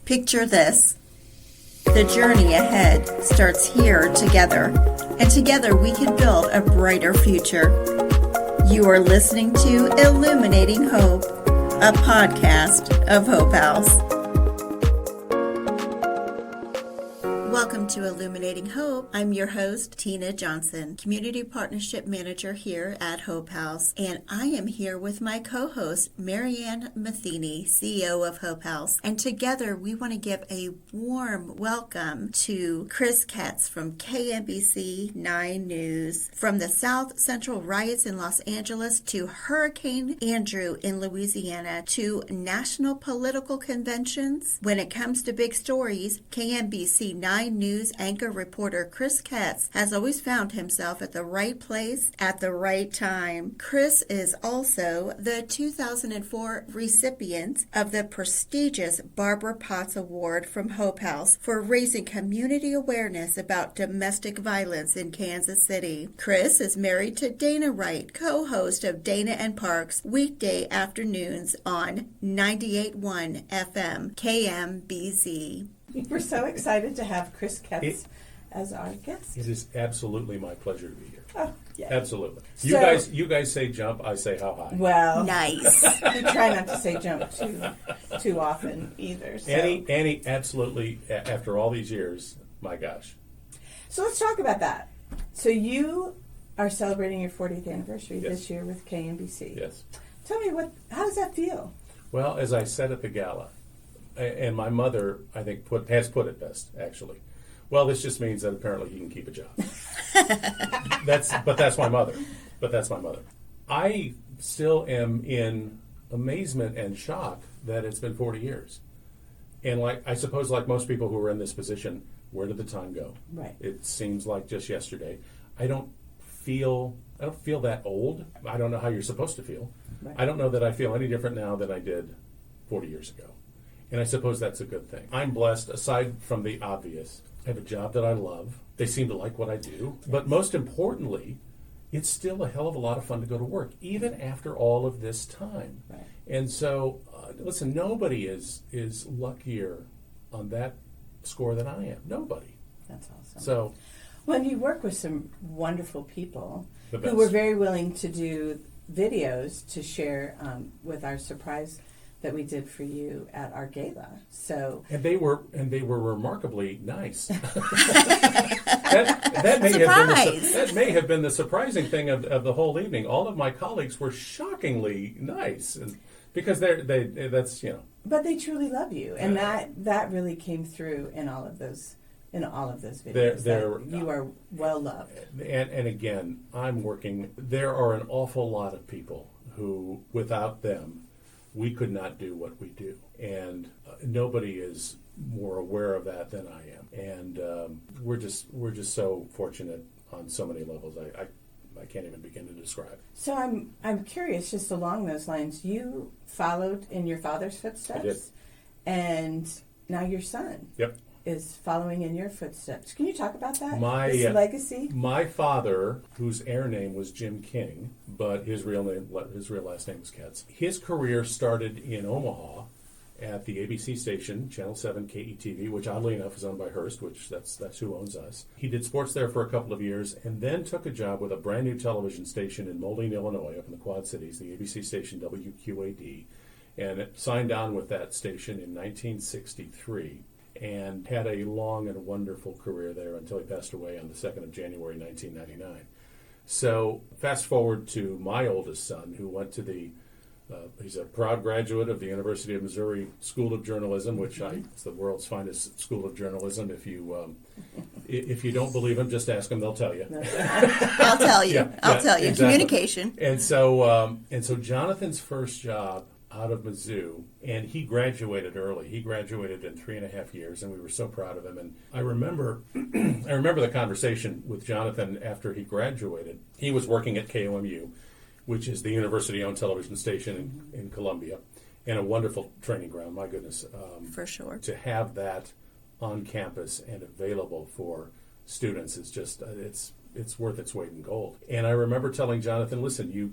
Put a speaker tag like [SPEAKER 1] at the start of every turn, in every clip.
[SPEAKER 1] Picture this. The journey ahead starts here together, and together we can build a brighter future. You are listening to Illuminating Hope, a podcast of Hope House. Welcome to Illuminating Hope. I'm your host, Tina Johnson, Community Partnership Manager here at Hope House, and I am here with my co-host, Marianne Matheny, CEO of Hope House, and together we want to give a warm welcome to Chris Katz from KMBC 9 News. From the South Central riots in Los Angeles to Hurricane Andrew in Louisiana to national political conventions, when it comes to big stories, KMBC 9 News anchor reporter Chris Katz has always found himself at the right place at the right time. Chris is also the 2004 recipient of the prestigious Barbara Potts Award from Hope House for raising community awareness about domestic violence in Kansas City. Chris is married to Dana Wright, co-host of Dana and Parks weekday afternoons on 98.1 FM KMBZ.
[SPEAKER 2] We're so excited to have Chris Katz as our guest.
[SPEAKER 3] It is absolutely my pleasure to be here.
[SPEAKER 2] Oh, yeah.
[SPEAKER 3] Absolutely.
[SPEAKER 2] So,
[SPEAKER 3] you guys say jump, I say how high.
[SPEAKER 2] Well,
[SPEAKER 1] Nice.
[SPEAKER 2] we try not to say jump too often either. So.
[SPEAKER 3] Annie, absolutely, after all these years, my gosh.
[SPEAKER 2] So let's talk about that. So you are celebrating your 40th anniversary
[SPEAKER 3] Yes.
[SPEAKER 2] this year with KMBC.
[SPEAKER 3] Yes.
[SPEAKER 2] Tell me, how does that feel?
[SPEAKER 3] Well, as I said at the gala, and my mother, I think, has put it best, actually. Well, this just means that apparently he can keep a job. That's my mother. But that's my mother. I still am in amazement and shock that it's been 40 years. And I suppose like most people who are in this position, where did the time go?
[SPEAKER 2] Right.
[SPEAKER 3] It seems like just yesterday. I don't feel that old. I don't know how you're supposed to feel.
[SPEAKER 2] Right.
[SPEAKER 3] I don't know that I feel any different now than I did 40 years ago. And I suppose that's a good thing. I'm blessed, aside from the obvious. I have a job that I love. They seem to like what I do. But most importantly, it's still a hell of a lot of fun to go to work, even after all of this time.
[SPEAKER 2] Right.
[SPEAKER 3] And so, listen, nobody is luckier on that score than I am. Nobody.
[SPEAKER 2] That's awesome.
[SPEAKER 3] So,
[SPEAKER 2] Well, you work with some wonderful people
[SPEAKER 3] The
[SPEAKER 2] who
[SPEAKER 3] best.
[SPEAKER 2] were very willing to do videos to share with our surprise that we did for you at our gala. So
[SPEAKER 3] and they were remarkably nice. that may have been the surprising thing of the whole evening. All of my colleagues were shockingly nice, and because that's
[SPEAKER 2] but they truly love you, and that really came through in all of those videos.
[SPEAKER 3] They're
[SPEAKER 2] you are well loved.
[SPEAKER 3] And again, there are an awful lot of people who, without them, we could not do what we do. And nobody is more aware of that than I am. And we're just so fortunate on so many levels. I can't even begin to describe.
[SPEAKER 2] So I'm curious, just along those lines, you followed in your father's footsteps.
[SPEAKER 3] I did.
[SPEAKER 2] And now your son
[SPEAKER 3] Yep.
[SPEAKER 2] is following in your footsteps. Can you talk about that?
[SPEAKER 3] My
[SPEAKER 2] His legacy?
[SPEAKER 3] My father, whose air name was Jim King, but his real last name was Katz. His career started in Omaha at the ABC station, Channel 7 KETV, which oddly enough is owned by Hearst, which that's who owns us. He did sports there for a couple of years and then took a job with a brand new television station in Moline, Illinois, up in the Quad Cities, the ABC station WQAD, and signed on with that station in 1963. And had a long and wonderful career there until he passed away on the 2nd of January, 1999. So fast forward to my oldest son, who went to he's a proud graduate of the University of Missouri School of Journalism, which it's the world's finest school of journalism. If you don't believe him, just ask them; they'll tell you.
[SPEAKER 1] I'll tell you. I'll tell you.
[SPEAKER 3] Exactly.
[SPEAKER 1] Communication.
[SPEAKER 3] And so Jonathan's first job out of Mizzou, and he graduated early. He graduated in 3.5 years, and we were so proud of him. And I remember the conversation with Jonathan after he graduated. He was working at KOMU, which is the university-owned television station in Columbia, and a wonderful training ground, my goodness.
[SPEAKER 1] For sure.
[SPEAKER 3] To have that on campus and available for students is just, it's worth its weight in gold. And I remember telling Jonathan, listen, you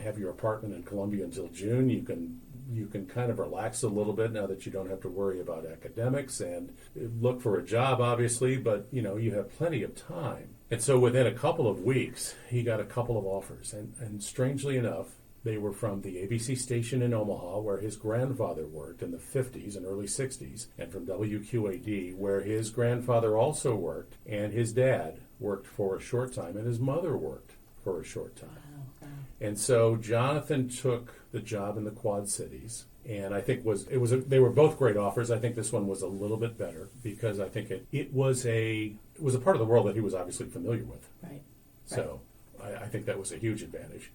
[SPEAKER 3] have your apartment in Columbia until June. You can you can kind of relax a little bit now that you don't have to worry about academics and look for a job, obviously, but you have plenty of time. And so within a couple of weeks, he got a couple of offers, and strangely enough, they were from the ABC station in Omaha, where his grandfather worked in the 50s and early 60s, and from WQAD, where his grandfather also worked, and his dad worked for a short time, and his mother worked for a short time.
[SPEAKER 2] Wow.
[SPEAKER 3] And so Jonathan took the job in the Quad Cities, and I think they were both great offers. I think this one was a little bit better because I think it was a part of the world that he was obviously familiar with.
[SPEAKER 2] Right.
[SPEAKER 3] So I think that was a huge advantage.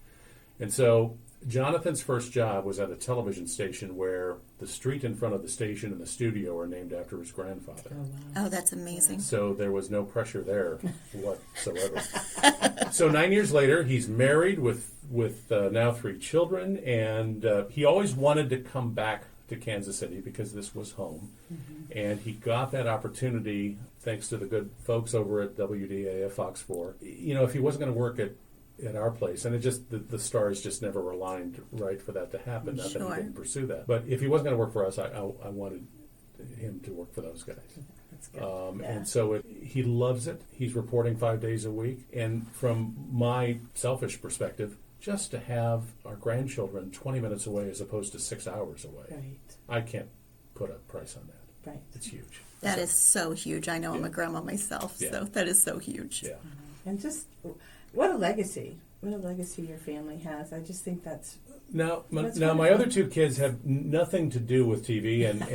[SPEAKER 3] And so Jonathan's first job was at a television station where the street in front of the station and the studio are named after his grandfather.
[SPEAKER 2] Oh, wow.
[SPEAKER 1] Oh, that's amazing.
[SPEAKER 3] So there was no pressure there whatsoever. So 9 years later, he's married with now 3 children, and he always wanted to come back to Kansas City because this was home. Mm-hmm. And he got that opportunity thanks to the good folks over at WDAF Fox 4. If he wasn't going to work at our place, and the stars just never aligned right for that to happen. Not that he didn't pursue that, but if he wasn't going to work for us, I wanted him to work for those guys.
[SPEAKER 2] That's good.
[SPEAKER 3] And so he loves it. He's reporting 5 days a week, and from my selfish perspective, just to have our grandchildren 20 minutes away as opposed to 6 hours away,
[SPEAKER 2] Right.
[SPEAKER 3] I can't put a price on that.
[SPEAKER 2] Right.
[SPEAKER 3] It's huge.
[SPEAKER 1] That is so huge. I know I'm
[SPEAKER 3] Yeah.
[SPEAKER 1] a grandma myself,
[SPEAKER 3] Yeah.
[SPEAKER 1] so that is so huge.
[SPEAKER 3] Yeah.
[SPEAKER 2] And just what a legacy. What a legacy your family has. I just think that's
[SPEAKER 3] Now my
[SPEAKER 2] wonderful.
[SPEAKER 3] other 2 kids have nothing to do with TV, and I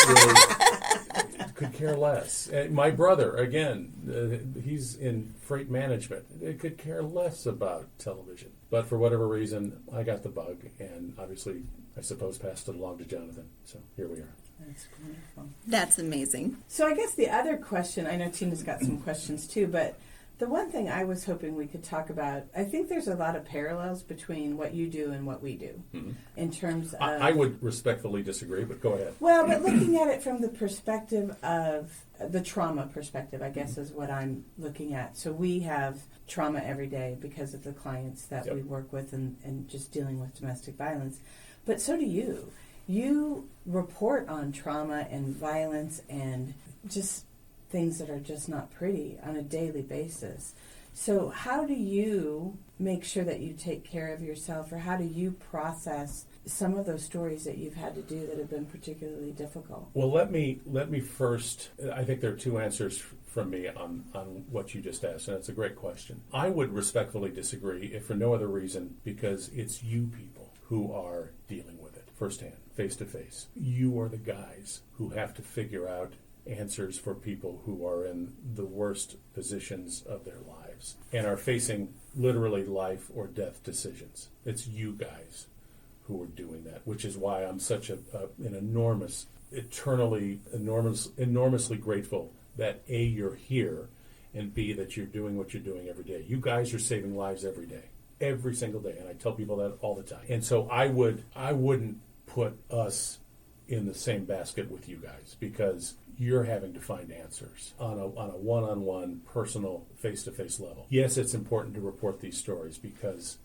[SPEAKER 3] really could care less. My brother, again, he's in freight management. Could care less about television. But for whatever reason, I got the bug, and obviously, I suppose, passed it along to Jonathan. So here we are.
[SPEAKER 2] That's wonderful.
[SPEAKER 1] That's amazing.
[SPEAKER 2] So I guess the other question, I know Tina's got some questions too, but the one thing I was hoping we could talk about, I think there's a lot of parallels between what you do and what we do
[SPEAKER 3] Mm-hmm.
[SPEAKER 2] in terms of...
[SPEAKER 3] I would respectfully disagree, but go ahead.
[SPEAKER 2] Well, but looking at it from the perspective of the trauma perspective, I guess is what I'm looking at. So we have trauma every day because of the clients that
[SPEAKER 3] Yep.
[SPEAKER 2] we work with and just dealing with domestic violence. But so do you. You report on trauma and violence and just things that are just not pretty on a daily basis. So how do you make sure that you take care of yourself, or how do you process some of those stories that you've had to do that have been particularly difficult?
[SPEAKER 3] Well, let me first. I think there are 2 answers from me on what you just asked, and it's a great question. I would respectfully disagree, if for no other reason, because it's you people who are dealing with it firsthand, face to face. You are the guys who have to figure out answers for people who are in the worst positions of their lives and are facing literally life or death decisions. It's you guys who are doing that, which is why I'm such an enormously grateful that A, you're here, and B, that you're doing what you're doing every day. You guys are saving lives every day, every single day, and I tell people that all the time. And so I wouldn't put us in the same basket with you guys, because you're having to find answers on a one-on-one, personal, face-to-face level. Yes, it's important to report these stories because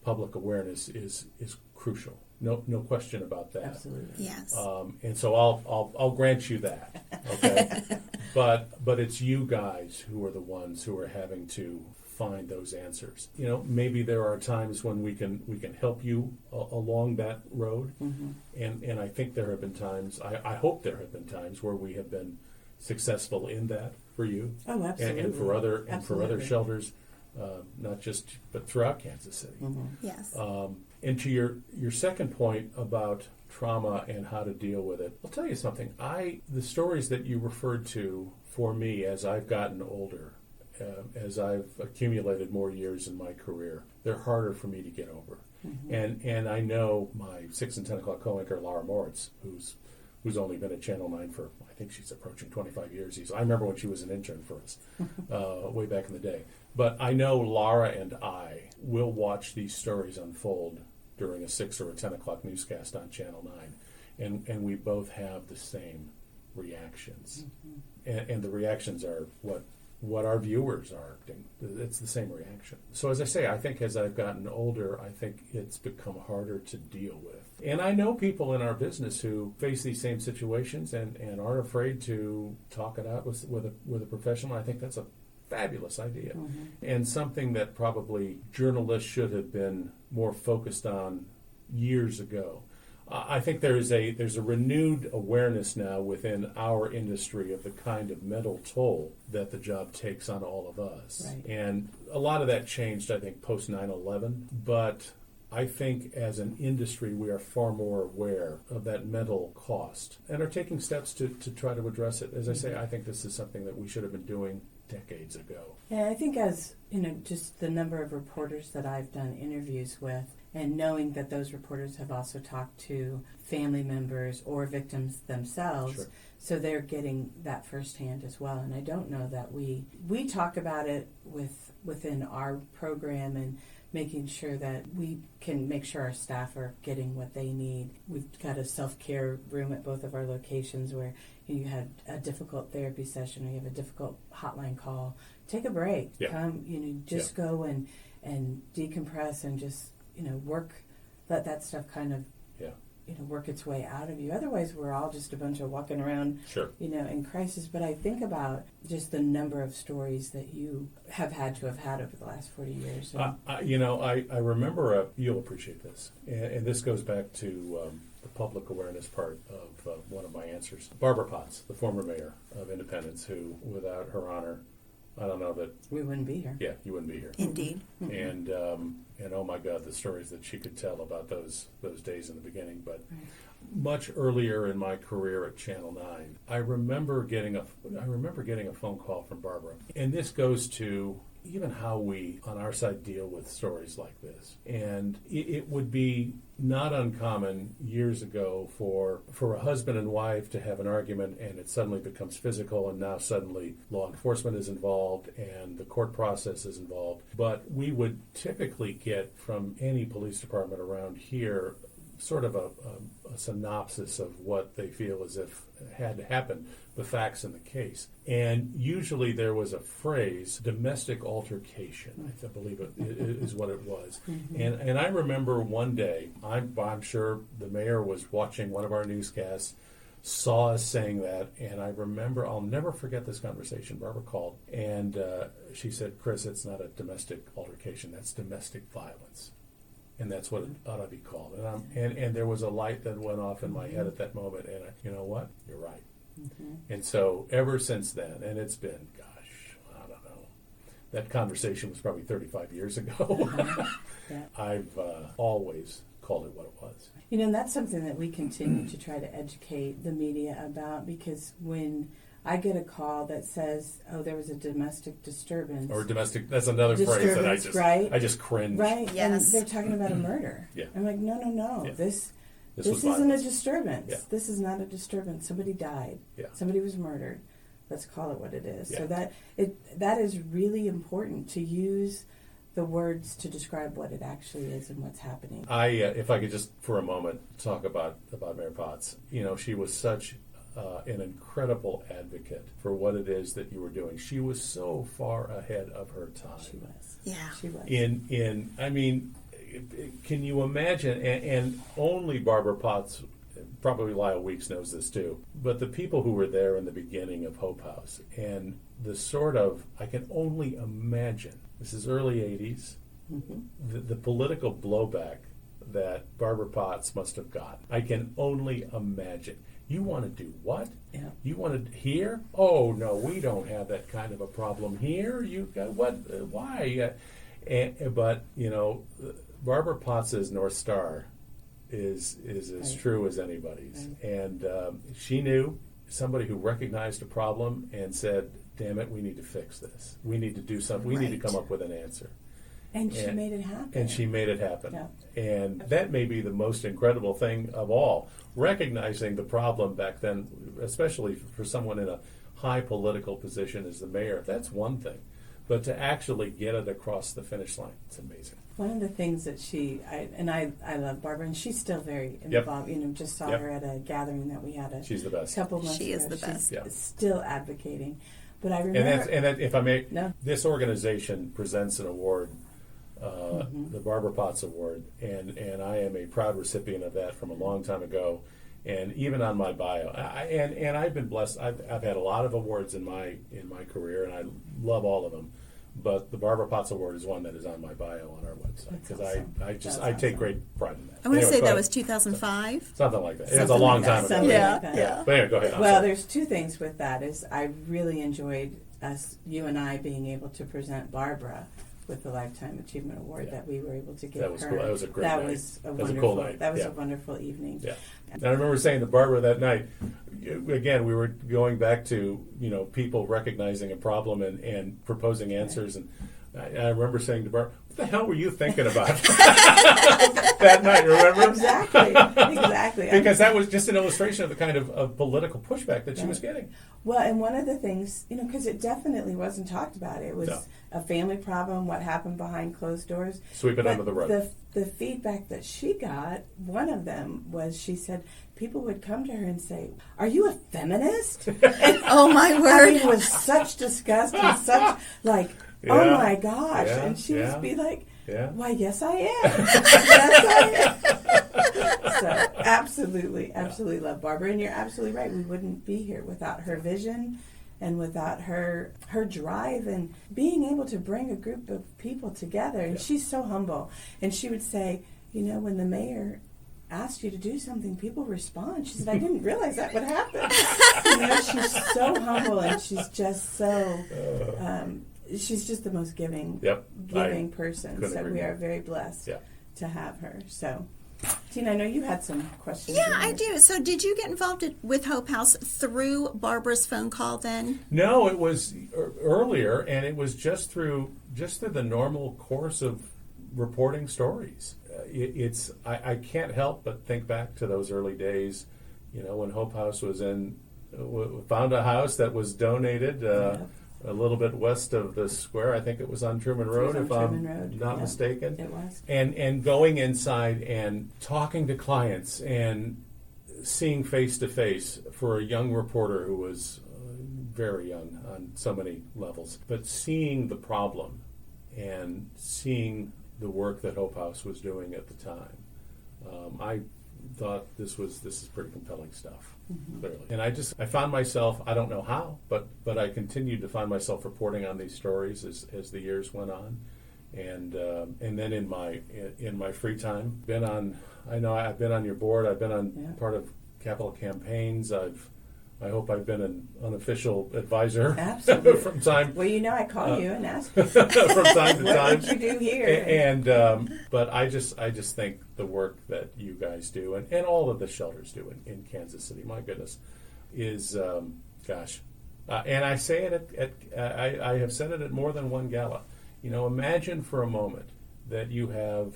[SPEAKER 3] public awareness is crucial. No question about that.
[SPEAKER 2] Absolutely.
[SPEAKER 1] Yes.
[SPEAKER 3] And so I'll grant you that. Okay, but it's you guys who are the ones who are having to find those answers. Maybe there are times when we can help you along that road,
[SPEAKER 2] Mm-hmm.
[SPEAKER 3] and I think there have been times. I hope there have been times where we have been successful in that for you,
[SPEAKER 2] Oh, absolutely.
[SPEAKER 3] and for other
[SPEAKER 2] Absolutely.
[SPEAKER 3] shelters, not just but throughout Kansas City.
[SPEAKER 2] Mm-hmm.
[SPEAKER 1] Yes.
[SPEAKER 3] And to your second point about trauma and how to deal with it, I'll tell you something. The stories that you referred to for me as I've gotten older, as I've accumulated more years in my career, they're harder for me to get over. Mm-hmm. And I know my 6 and 10 o'clock co-anchor, Laura Moritz, who's only been at Channel 9 for, I think she's approaching 25 years. I remember when she was an intern for us way back in the day. But I know Laura and I will watch these stories unfold during a 6 or a 10 o'clock newscast on Channel 9, and we both have the same reactions. Mm-hmm. And the reactions are what what our viewers are. It's the same reaction. So as I say, I think as I've gotten older, I think it's become harder to deal with. And I know people in our business who face these same situations and aren't afraid to talk it out with a professional. I think that's a fabulous idea, and something that probably journalists should have been more focused on years ago. I think there's a renewed awareness now within our industry of the kind of mental toll that the job takes on all of us.
[SPEAKER 2] Right.
[SPEAKER 3] And a lot of that changed, I think, post 9/11. But I think as an industry, we are far more aware of that mental cost and are taking steps to try to address it. As I say, I think this is something that we should have been doing decades ago.
[SPEAKER 2] Yeah, I think as, just the number of reporters that I've done interviews with, and knowing that those reporters have also talked to family members or victims themselves,
[SPEAKER 3] Sure.
[SPEAKER 2] so they're getting that firsthand as well. And I don't know that we talk about it within our program and making sure that we can make sure our staff are getting what they need. We've got a self-care room at both of our locations where you had a difficult therapy session or you have a difficult hotline call. Take a break.
[SPEAKER 3] Yeah.
[SPEAKER 2] Come, just go and decompress and just, work, let that stuff kind of, work its way out of you. Otherwise, we're all just a bunch of walking around,
[SPEAKER 3] Sure.
[SPEAKER 2] in crisis. But I think about just the number of stories that you have had over the last 40 years.
[SPEAKER 3] I remember, you'll appreciate this, and this goes back to the public awareness part of one of my answers. Barbara Potts, the former mayor of Independence, who, without her honor, I don't know that,
[SPEAKER 2] we wouldn't be here.
[SPEAKER 3] yeah, you wouldn't be here.
[SPEAKER 1] Indeed.
[SPEAKER 3] And oh my God, the stories that she could tell about those days in the beginning. But much earlier in my career at Channel 9, I remember getting a phone call from Barbara, and this goes to even how we on our side deal with stories like this. And it would be not uncommon years ago for a husband and wife to have an argument and it suddenly becomes physical, and now suddenly law enforcement is involved and the court process is involved. But we would typically get from any police department around here sort of a synopsis of what they feel as if had to happen, the facts in the case. And usually there was a phrase, domestic altercation, I believe it is what it was. And I remember one day, I'm sure the mayor was watching one of our newscasts, saw us saying that, and I remember, I'll never forget this conversation. Barbara called, and she said, "Chris, it's not a domestic altercation, that's domestic violence. And that's what it ought to be called." And there was a light that went off in my head at that moment, and you know what? You're right. And so ever since then, and it's been, gosh, I don't know, that conversation was probably 35 years ago.
[SPEAKER 2] Yeah.
[SPEAKER 3] I've always called it what it was.
[SPEAKER 2] And that's something that we continue to try to educate the media about, because when I get a call that says, "Oh, there was a domestic disturbance,"
[SPEAKER 3] Or domestic, that's another phrase that I just cringe.
[SPEAKER 2] right?
[SPEAKER 1] Yes.
[SPEAKER 2] And they're talking about a murder.
[SPEAKER 3] Yeah.
[SPEAKER 2] I'm like, no.
[SPEAKER 3] Yeah.
[SPEAKER 2] This
[SPEAKER 3] was
[SPEAKER 2] isn't
[SPEAKER 3] violence.
[SPEAKER 2] a disturbance.
[SPEAKER 3] Yeah.
[SPEAKER 2] This is not a disturbance. Somebody died.
[SPEAKER 3] Yeah.
[SPEAKER 2] Somebody was murdered. Let's call it what it is.
[SPEAKER 3] Yeah.
[SPEAKER 2] So that is really important, to use the words to describe what it actually is and what's happening.
[SPEAKER 3] If I could just for a moment talk about Mayor Potts. She was such an incredible advocate for what it is that you were doing. She was so far ahead of her time.
[SPEAKER 2] She was.
[SPEAKER 1] Yeah.
[SPEAKER 2] She was.
[SPEAKER 3] Can you imagine? And only Barbara Potts, probably Lyle Weeks knows this too, but the people who were there in the beginning of Hope House, and the sort of, I can only imagine, this is early 80s, the political blowback that Barbara Potts must have got. I can only imagine. You want to do what?
[SPEAKER 2] Yeah.
[SPEAKER 3] You want to here? Oh no, we don't have that kind of a problem here. You got what? Why? But Barbara Potts's North Star is as
[SPEAKER 2] Right.
[SPEAKER 3] true as anybody's,
[SPEAKER 2] Right.
[SPEAKER 3] and she knew somebody who recognized a problem and said, "Damn it, we need to fix this. We need to do something. We need to
[SPEAKER 1] Right.
[SPEAKER 3] come up with an answer."
[SPEAKER 2] And she made it happen.
[SPEAKER 3] And she made it happen.
[SPEAKER 2] Yeah.
[SPEAKER 3] And that may be the most incredible thing of all. Recognizing the problem back then, especially for someone in a high political position as the mayor, that's one thing. But to actually get it across the finish line, it's amazing.
[SPEAKER 2] One of the things that I love Barbara, and she's still very
[SPEAKER 3] Yep.
[SPEAKER 2] involved. Just saw
[SPEAKER 3] Yep.
[SPEAKER 2] her at a gathering that we had
[SPEAKER 3] She's the best.
[SPEAKER 2] couple months
[SPEAKER 1] She
[SPEAKER 2] ago.
[SPEAKER 1] is the best.
[SPEAKER 3] Yeah.
[SPEAKER 2] She's still advocating. But I remember...
[SPEAKER 3] And that, if I may,
[SPEAKER 2] No.
[SPEAKER 3] this organization presents an award, the Barbara Potts Award, and I am a proud recipient of that from a long time ago. And even on my bio, and I've been blessed. I've had a lot of awards in my career, and I love all of them. But the Barbara Potts Award is one that is on my bio on our website because
[SPEAKER 2] That's
[SPEAKER 3] I take
[SPEAKER 2] awesome.
[SPEAKER 3] great pride in that.
[SPEAKER 1] I want to
[SPEAKER 3] Anyway,
[SPEAKER 1] say
[SPEAKER 3] go
[SPEAKER 1] that
[SPEAKER 3] ahead.
[SPEAKER 1] was 2005.
[SPEAKER 3] Something like that. It's
[SPEAKER 2] Something
[SPEAKER 3] a long
[SPEAKER 2] like that.
[SPEAKER 3] time ago.
[SPEAKER 2] Something
[SPEAKER 1] Yeah.
[SPEAKER 2] like that.
[SPEAKER 1] Yeah.
[SPEAKER 3] But anyway, go ahead. I'm
[SPEAKER 2] Well,
[SPEAKER 3] sorry.
[SPEAKER 2] there's two things with that. Is I really enjoyed you and I being able to present Barbara with the Lifetime Achievement Award
[SPEAKER 3] Yeah.
[SPEAKER 2] that we were able to give
[SPEAKER 3] That was
[SPEAKER 2] her.
[SPEAKER 3] cool. That was a great
[SPEAKER 2] That
[SPEAKER 3] night.
[SPEAKER 2] was a
[SPEAKER 3] That was a
[SPEAKER 2] wonderful.
[SPEAKER 3] cool night.
[SPEAKER 2] That was
[SPEAKER 3] Yeah.
[SPEAKER 2] a wonderful evening.
[SPEAKER 3] Yeah. And I remember saying to Barbara that night, again, we were going back to, people recognizing a problem and proposing answers. And I remember saying to Barbara, what the hell were you thinking about that night, remember?
[SPEAKER 2] Exactly.
[SPEAKER 3] Because that was just an illustration of the kind of political pushback that she was getting.
[SPEAKER 2] Well, and one of the things, because it definitely wasn't talked about. It was
[SPEAKER 3] No.
[SPEAKER 2] a family problem, what happened behind closed doors.
[SPEAKER 3] Sweep it
[SPEAKER 2] But
[SPEAKER 3] under the rug.
[SPEAKER 2] The feedback that she got, one of them was she said people would come to her and say, "Are you a feminist?" And
[SPEAKER 1] Oh my
[SPEAKER 2] I
[SPEAKER 1] word!
[SPEAKER 2] mean, with such disgust and such like,
[SPEAKER 3] Yeah.
[SPEAKER 2] "Oh my gosh!"
[SPEAKER 3] Yeah.
[SPEAKER 2] And she
[SPEAKER 3] Yeah.
[SPEAKER 2] would be like,
[SPEAKER 3] Yeah.
[SPEAKER 2] "Why, yes, I am. Yes, I am." So absolutely love Barbara, and you're absolutely right. We wouldn't be here without her vision and without her drive and being able to bring a group of people together. And
[SPEAKER 3] Yeah.
[SPEAKER 2] she's so humble. And she would say, when the mayor asked you to do something, people respond. She said, I didn't realize that would happen. She's so humble, and she's just so she's just the most giving person.
[SPEAKER 3] couldn't
[SPEAKER 2] So
[SPEAKER 3] agree
[SPEAKER 2] we
[SPEAKER 3] more.
[SPEAKER 2] are very blessed
[SPEAKER 3] Yeah.
[SPEAKER 2] to have her. So Tina, I know you had some questions.
[SPEAKER 1] Yeah,
[SPEAKER 2] you
[SPEAKER 1] I
[SPEAKER 2] wanted-
[SPEAKER 1] do. So, did you get involved with Hope House through Barbara's phone call then?
[SPEAKER 3] No, it was earlier, and it was just through the normal course of reporting stories. I can't help but think back to those early days, when Hope House was found a house that was donated a little bit west of the square. I think it was on Truman Road,
[SPEAKER 2] on
[SPEAKER 3] if
[SPEAKER 2] Truman
[SPEAKER 3] I'm
[SPEAKER 2] Road,
[SPEAKER 3] not
[SPEAKER 2] yeah.
[SPEAKER 3] mistaken.
[SPEAKER 2] It was.
[SPEAKER 3] And going inside and talking to clients and seeing face to face for a young reporter who was very young on so many levels, but seeing the problem and seeing the work that Hope House was doing at the time, I thought this is pretty compelling stuff, clearly. And I found myself, I don't know how, but I continued to find myself reporting on these stories as the years went on. And then in my free time, I've been on your board. I've been on part of Capital Campaigns. I hope I've been an unofficial advisor
[SPEAKER 2] Absolutely.
[SPEAKER 3] from time
[SPEAKER 2] Well, I call you and ask you,
[SPEAKER 3] from time to
[SPEAKER 2] what
[SPEAKER 3] time.
[SPEAKER 2] would you do here?
[SPEAKER 3] And but I just think the work that you guys do and all of the shelters do in Kansas City, my goodness, is and I say it I have said it at more than one gala. Imagine for a moment that you have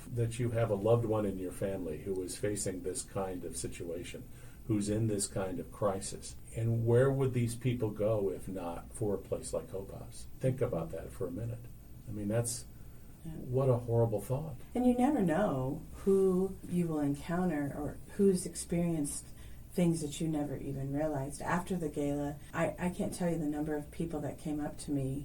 [SPEAKER 3] a loved one in your family who is facing this kind of situation, who's in this kind of crisis. And where would these people go if not for a place like Hope House? Think about that for a minute. I mean, what a horrible thought.
[SPEAKER 2] And you never know who you will encounter or who's experienced things that you never even realized. After the gala, I can't tell you the number of people that came up to me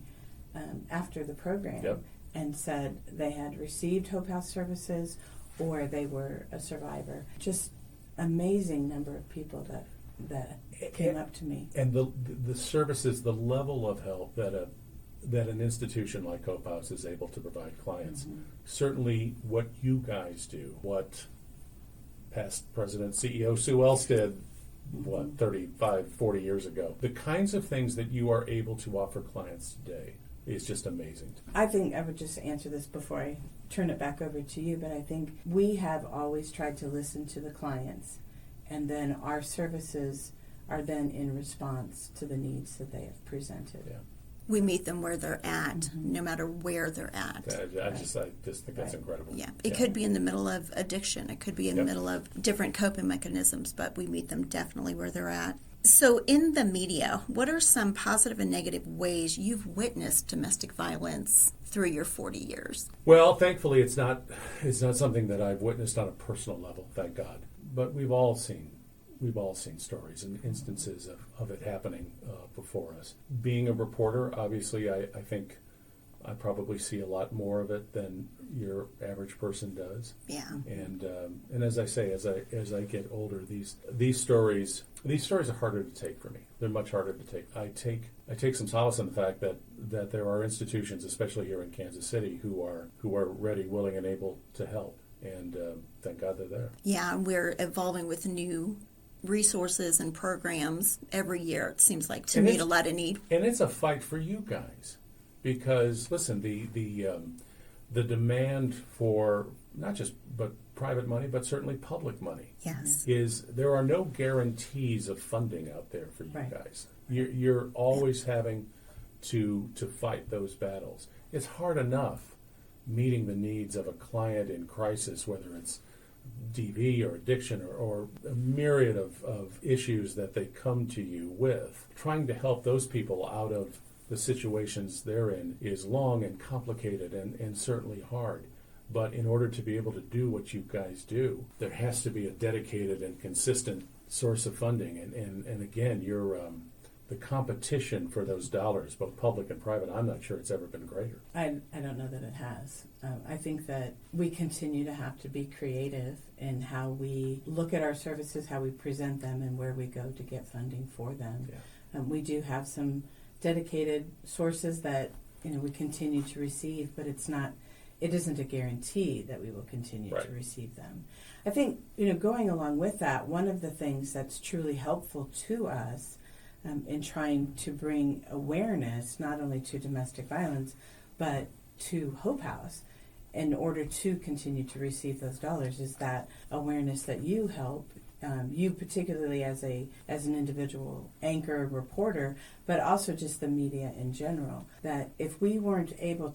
[SPEAKER 2] after the program
[SPEAKER 3] Yep.
[SPEAKER 2] and said they had received Hope House services or they were a survivor. Just amazing number of people that came up to me.
[SPEAKER 3] And the services, the level of help that an institution like Hope House is able to provide clients. Certainly what you guys do, what past President, CEO Sue Else did, 35, 40 years ago. The kinds of things that you are able to offer clients today is just amazing.
[SPEAKER 2] I think I would just answer this before I turn it back over to you, but I think we have always tried to listen to the clients, and then our services are then in response to the needs that they have presented.
[SPEAKER 3] Yeah.
[SPEAKER 1] We meet them where they're at, no matter where they're at.
[SPEAKER 3] I just think that's incredible.
[SPEAKER 1] Yeah, it could be in the middle of addiction. It could be in the middle of different coping mechanisms, but we meet them definitely where they're at. So in the media, what are some positive and negative ways you've witnessed domestic violence through your 40 years?
[SPEAKER 3] Well, thankfully, it's not something that I've witnessed on a personal level, thank God. But we've all seen stories and instances of it happening for us. Being a reporter, obviously, I think I probably see a lot more of it than your average person does.
[SPEAKER 1] Yeah.
[SPEAKER 3] And as I say, as I get older, these stories are harder to take for me. They're much harder to take. I take some solace in the fact that there are institutions, especially here in Kansas City, who are ready, willing, and able to help. And thank God they're there.
[SPEAKER 1] Yeah, and we're evolving with new resources and programs every year. It seems like to meet a lot of need.
[SPEAKER 3] And it's a fight for you guys, because listen, the demand for not just but private money, but certainly public money,
[SPEAKER 1] Yes.
[SPEAKER 3] is there are no guarantees of funding out there for you
[SPEAKER 2] Right.
[SPEAKER 3] guys. You're always having to fight those battles. It's hard enough meeting the needs of a client in crisis, whether it's DV or addiction or a myriad of issues that they come to you with. Trying to help those people out of the situations they're in is long and complicated and certainly hard. But in order to be able to do what you guys do, there has to be a dedicated and consistent source of funding. And again, the competition for those dollars, both public and private, I'm not sure it's ever been greater.
[SPEAKER 2] I don't know that it has. I think that we continue to have to be creative in how we look at our services, how we present them, and where we go to get funding for them.
[SPEAKER 3] Yeah.
[SPEAKER 2] We do have some dedicated sources that we continue to receive, but it isn't a guarantee that we will continue
[SPEAKER 3] Right.
[SPEAKER 2] to receive them. I think going along with that, one of the things that's truly helpful to us in trying to bring awareness not only to domestic violence but to Hope House in order to continue to receive those dollars is that awareness that you help. You particularly as an individual anchor, reporter, but also just the media in general, that if we weren't able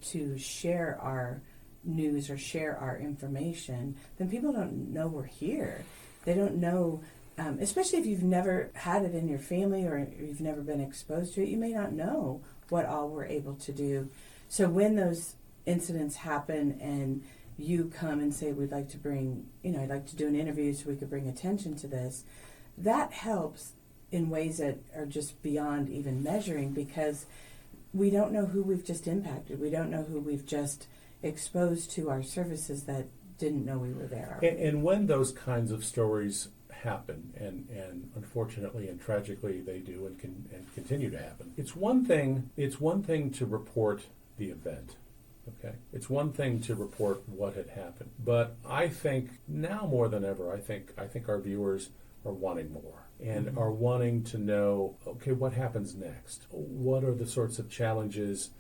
[SPEAKER 2] to share our news or share our information, then people don't know we're here. They don't know, especially if you've never had it in your family or you've never been exposed to it, you may not know what all we're able to do. So when those incidents happen and you come and say, we'd like to bring, I'd like to do an interview so we could bring attention to this, that helps in ways that are just beyond even measuring, because we don't know who we've just impacted. We don't know who we've just exposed to our services that didn't know we were there.
[SPEAKER 3] And when those kinds of stories happen, and unfortunately and tragically they do and continue to happen, it's one thing to report the event. Okay, it's one thing to report what had happened, but I think now more than ever, I think our viewers are wanting more and are wanting to know, okay, what happens next? What are the sorts of challenges,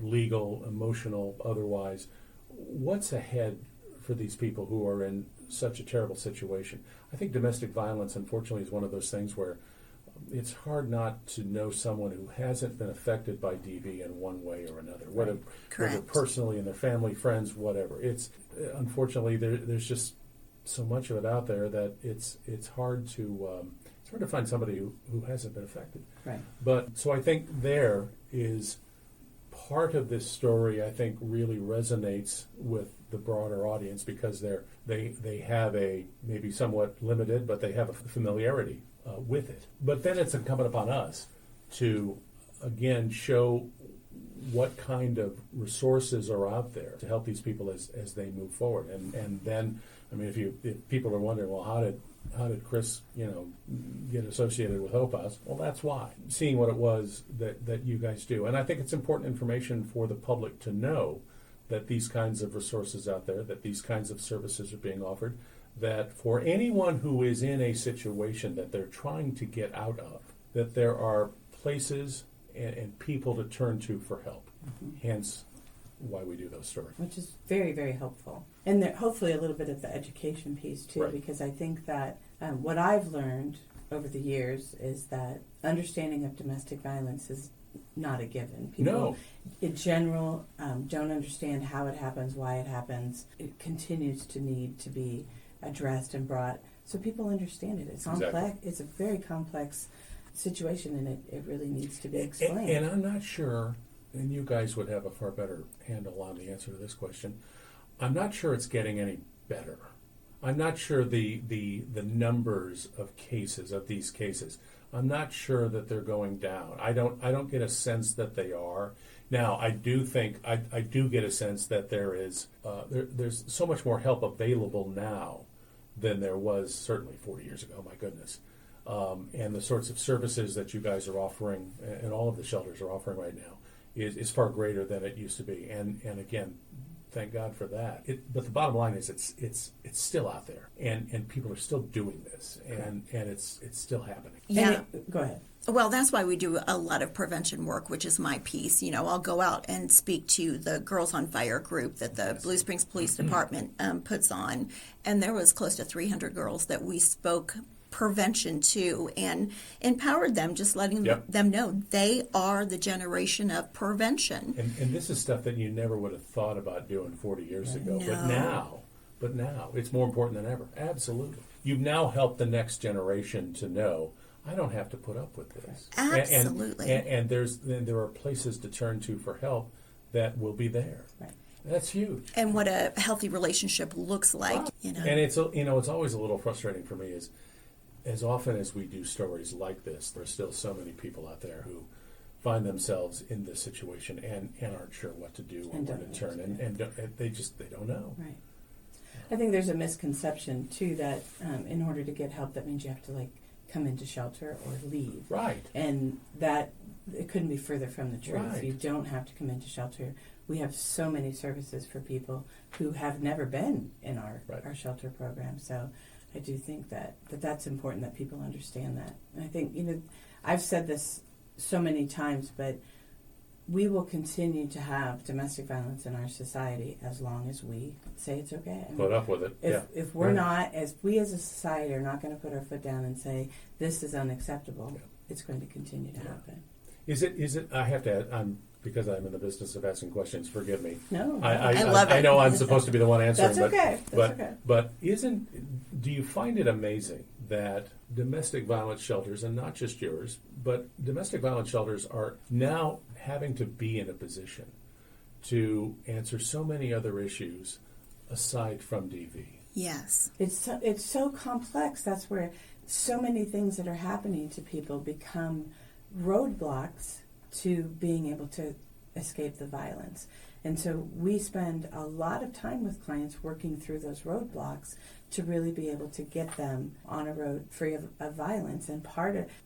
[SPEAKER 3] legal, emotional, otherwise? What's ahead for these people who are in such a terrible situation? I think domestic violence, unfortunately, is one of those things where it's hard not to know someone who hasn't been affected by DV in one way or another, whether personally in their family, friends, whatever. It's unfortunately there's just so much of it out there that it's hard to find somebody who hasn't been affected.
[SPEAKER 2] Right.
[SPEAKER 3] But so I think there is part of this story. I think really resonates with the broader audience because they have a maybe somewhat limited, but they have a familiarity with it. But then it's incumbent upon us to, again, show what kind of resources are out there to help these people as they move forward. And then, I mean, if people are wondering, well, how did Chris, get associated with Hope House? Well, that's why. Seeing what it was that you guys do. And I think it's important information for the public to know that these kinds of resources out there, that these kinds of services are being offered, that for anyone who is in a situation that they're trying to get out of, that there are places and people to turn to for help. Mm-hmm. Hence why we do those stories.
[SPEAKER 2] Which is very, very helpful. And there, hopefully a little bit of the education piece too,
[SPEAKER 3] right.
[SPEAKER 2] Because I think that what I've learned over the years is that understanding of domestic violence is not a given. People, in general, don't understand how it happens, why it happens. It continues to need to be addressed and brought so people understand it. It's complex.
[SPEAKER 3] Exactly.
[SPEAKER 2] It's a very complex situation, and it really needs to be explained.
[SPEAKER 3] And I'm not sure, and you guys would have a far better handle on the answer to this question, I'm not sure it's getting any better. I'm not sure the numbers of these cases, I'm not sure that they're going down. I don't get a sense that they are. Now, I do think I do get a sense that there's so much more help available now than there was certainly 40 years ago. My goodness, and the sorts of services that you guys are offering and all of the shelters are offering right now is far greater than it used to be. And again, thank God for that. But the bottom line is it's still out there, and people are still doing this, and it's still happening.
[SPEAKER 1] Yeah.
[SPEAKER 2] Go ahead.
[SPEAKER 1] Well, that's why we do a lot of prevention work, which is my piece. You know, I'll go out and speak to the Girls on Fire group that the Blue Springs Police Department puts on, and there was close to 300 girls that we spoke prevention to and empowered them, just letting them know they are the generation of prevention.
[SPEAKER 3] And this is stuff that you never would have thought about doing 40 years ago.
[SPEAKER 1] No.
[SPEAKER 3] But now it's more important than ever. Absolutely. You've now helped the next generation to know, I don't have to put up with this.
[SPEAKER 1] Absolutely.
[SPEAKER 3] And there are places to turn to for help that will be there.
[SPEAKER 2] Right.
[SPEAKER 3] That's huge.
[SPEAKER 1] And what a healthy relationship looks like, you know.
[SPEAKER 3] And it's always a little frustrating for me is as often as we do stories like this, there's still so many people out there who find themselves in this situation and aren't sure what to do or where to turn, and they don't know.
[SPEAKER 2] Right. I think there's a misconception too that in order to get help, that means you have to come into shelter or leave.
[SPEAKER 3] Right.
[SPEAKER 2] And that it couldn't be further from the truth.
[SPEAKER 3] Right.
[SPEAKER 2] You don't have to come into shelter. We have so many services for people who have never been in our shelter program. So I do think that's important that people understand that. And I think, I've said this so many times, but we will continue to have domestic violence in our society as long as we say it's okay. I mean,
[SPEAKER 3] put up with it.
[SPEAKER 2] If we're not, we as a society are not going to put our foot down and say this is unacceptable, it's going to continue to happen.
[SPEAKER 3] Is it? I have to add, because I'm in the business of asking questions. Forgive me.
[SPEAKER 2] No,
[SPEAKER 1] I love it.
[SPEAKER 3] I know I'm supposed to be the one answering.
[SPEAKER 2] That's okay.
[SPEAKER 3] But do you find it amazing that domestic violence shelters, and not just yours, but domestic violence shelters are now having to be in a position to answer so many other issues aside from DV?
[SPEAKER 1] Yes.
[SPEAKER 2] It's so complex. That's where so many things that are happening to people become roadblocks to being able to escape the violence. And so we spend a lot of time with clients working through those roadblocks to really be able to get them on a road free of violence. And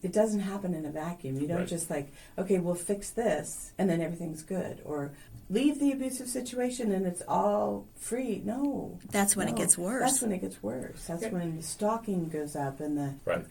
[SPEAKER 2] it doesn't happen in a vacuum. You don't just okay, we'll fix this and then everything's good. Or leave the abusive situation and it's all free. No.
[SPEAKER 1] That's when it gets worse.
[SPEAKER 2] That's when it gets worse. That's when the stalking goes up and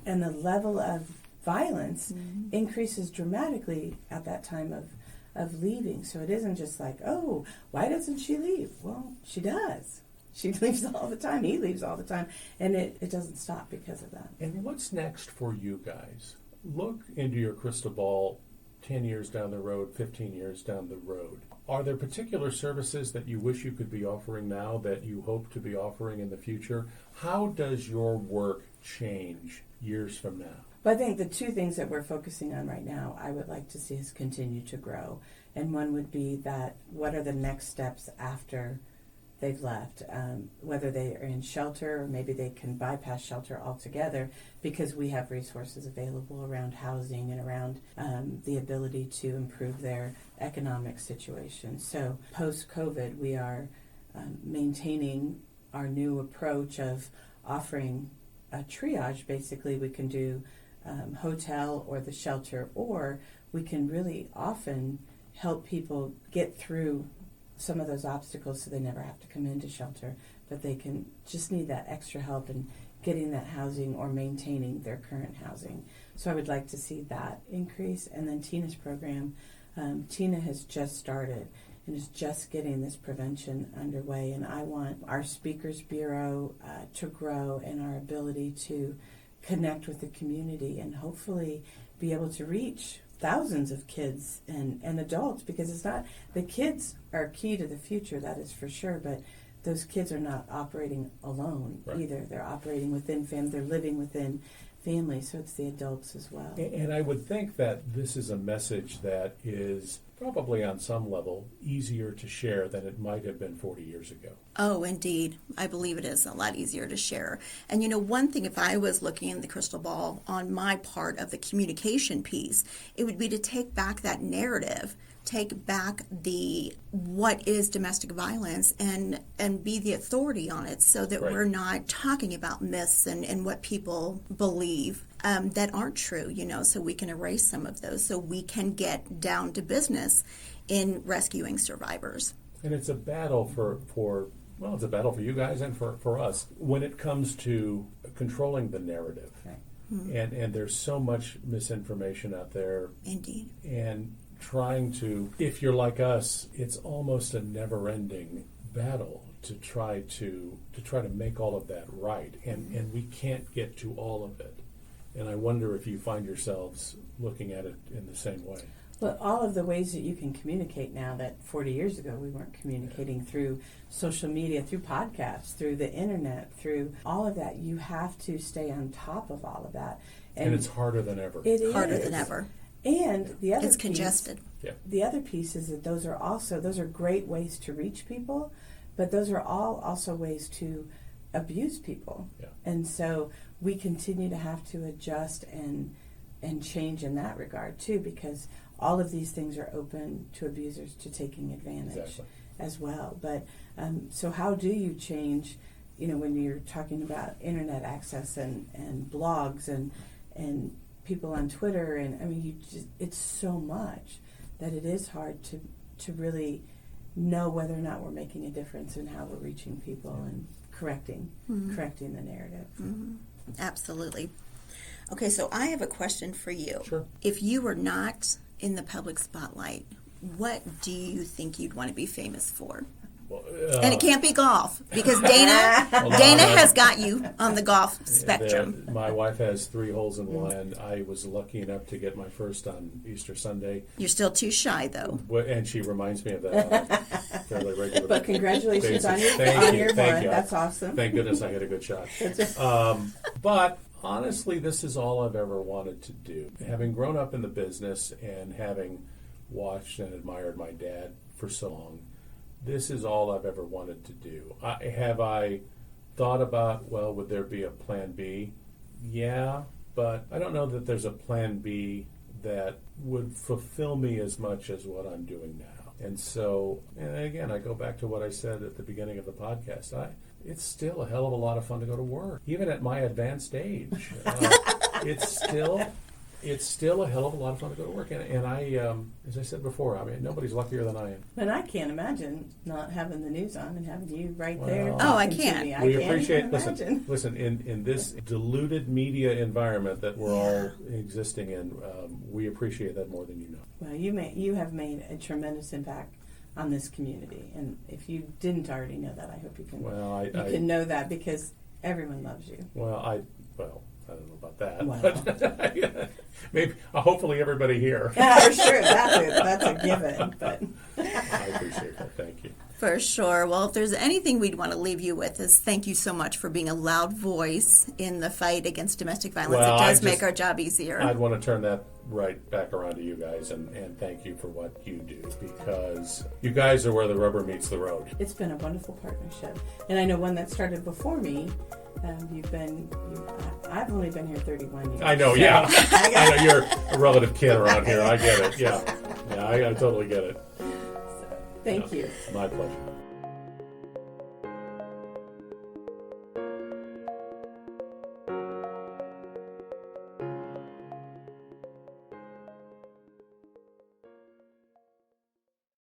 [SPEAKER 2] the level of violence increases dramatically at that time of leaving. So it isn't just oh, why doesn't she leave? Well, she does. She leaves all the time. He leaves all the time. And it doesn't stop because of that.
[SPEAKER 3] And what's next for you guys? Look into your crystal ball 10 years down the road, 15 years down the road. Are there particular services that you wish you could be offering now that you hope to be offering in the future? How does your work change years from now?
[SPEAKER 2] But I think the two things that we're focusing on right now, I would like to see us continue to grow. And one would be that what are the next steps after they've left, whether they are in shelter or maybe they can bypass shelter altogether because we have resources available around housing and around the ability to improve their economic situation. So post-COVID, we are maintaining our new approach of offering a triage. Basically, we can do hotel or the shelter, or we can really often help people get through some of those obstacles so they never have to come into shelter, but they can just need that extra help in getting that housing or maintaining their current housing. So I would like to see that increase. And then Tina's program, Tina has just started and is just getting this prevention underway, and I want our Speakers Bureau to grow and our ability to connect with the community and hopefully be able to reach thousands of kids and adults, because it's not, the kids are key to the future, that is for sure, but those kids are not operating alone either. They're operating within family, they're living within family, so it's the adults as well.
[SPEAKER 3] And I would think that this is a message that is probably on some level easier to share than it might have been 40 years ago.
[SPEAKER 1] Oh, indeed. I believe it is a lot easier to share. And one thing, if I was looking in the crystal ball on my part of the communication piece, it would be to take back that narrative, take back the what is domestic violence and be the authority on it so that
[SPEAKER 3] Right.
[SPEAKER 1] we're not talking about myths and what people believe that aren't true, so we can erase some of those so we can get down to business in rescuing survivors.
[SPEAKER 3] And it's a battle well, it's a battle for you guys and for us when it comes to controlling the narrative.
[SPEAKER 2] Right.
[SPEAKER 3] And there's so much misinformation out there.
[SPEAKER 1] Indeed.
[SPEAKER 3] And trying to, if you're like us, it's almost a never-ending battle to try to make all of that right. And we can't get to all of it. And I wonder if you find yourselves looking at it in the same way.
[SPEAKER 2] Well, all of the ways that you can communicate now that 40 years ago we weren't communicating through social media, through podcasts, through the internet, through all of that, you have to stay on top of all of that.
[SPEAKER 3] And it's harder than ever.
[SPEAKER 2] It is.
[SPEAKER 1] Harder than ever.
[SPEAKER 2] And the other
[SPEAKER 1] It's
[SPEAKER 2] piece,
[SPEAKER 1] congested.
[SPEAKER 3] Yeah.
[SPEAKER 2] the other piece is that those are great ways to reach people, but those are all also ways to abuse people.
[SPEAKER 3] Yeah.
[SPEAKER 2] And so we continue to have to adjust and change in that regard too, because all of these things are open to abusers to taking advantage
[SPEAKER 3] Exactly.
[SPEAKER 2] as well. But so how do you change, when you're talking about internet access and blogs and people on Twitter, and I mean, it's so much that it is hard to really know whether or not we're making a difference in how we're reaching people and correcting the narrative.
[SPEAKER 1] Mm-hmm. Absolutely. Okay, so I have a question for you.
[SPEAKER 3] Sure.
[SPEAKER 1] If you were not in the public spotlight, what do you think you'd want to be famous for?
[SPEAKER 3] Well,
[SPEAKER 1] And it can't be golf because Dana has got you on the golf spectrum.
[SPEAKER 3] My wife has 3 holes in one. I was lucky enough to get my first on Easter Sunday.
[SPEAKER 1] You're still too shy, though.
[SPEAKER 3] And she reminds me of that on a fairly regular
[SPEAKER 2] But congratulations on your
[SPEAKER 3] Thank you.
[SPEAKER 2] one.
[SPEAKER 3] Thank you.
[SPEAKER 2] That's awesome.
[SPEAKER 3] Thank goodness I hit a good shot. But honestly, this is all I've ever wanted to do. Having grown up in the business and having watched and admired my dad for so long, this is all I've ever wanted to do. Have I thought about, well, would there be a plan B? Yeah, but I don't know that there's a plan B that would fulfill me as much as what I'm doing now. And so, and again, I go back to what I said at the beginning of the podcast. It's still a hell of a lot of fun to go to work, even at my advanced age. It's still a hell of a lot of fun to go to work. And I, as I said before, I mean, nobody's luckier than I am.
[SPEAKER 2] And I can't imagine not having the news on and having you right
[SPEAKER 3] Well,
[SPEAKER 2] there.
[SPEAKER 3] Oh,
[SPEAKER 1] I
[SPEAKER 2] talking to
[SPEAKER 1] can't.
[SPEAKER 2] me.
[SPEAKER 3] We
[SPEAKER 2] I can't
[SPEAKER 3] appreciate,
[SPEAKER 2] even imagine.
[SPEAKER 3] listen, in this diluted media environment that we're all existing in, we appreciate that more than you know.
[SPEAKER 2] Well, you have made a tremendous impact on this community, and if you didn't already know that, I hope you can.
[SPEAKER 3] Well,
[SPEAKER 2] you can know that because everyone loves you.
[SPEAKER 3] I don't know about that.
[SPEAKER 2] Wow.
[SPEAKER 3] But maybe, hopefully everybody here.
[SPEAKER 2] Yeah, for sure. That's a given. But
[SPEAKER 3] I appreciate that. Thank you.
[SPEAKER 1] For sure. Well, if there's anything we'd want to leave you with is thank you so much for being a loud voice in the fight against domestic violence.
[SPEAKER 3] Well,
[SPEAKER 1] it does make our job easier.
[SPEAKER 3] I'd want to turn that right back around to you guys and thank you for what you do, because you guys are where the rubber meets the road.
[SPEAKER 2] it's been a wonderful partnership, and I know one that started before me. I've only been here 31 years.
[SPEAKER 3] I know,
[SPEAKER 2] so
[SPEAKER 3] yeah. I know you're a relative kid around here. I get it. Yeah, I totally get it.
[SPEAKER 2] Thank you.
[SPEAKER 3] My pleasure.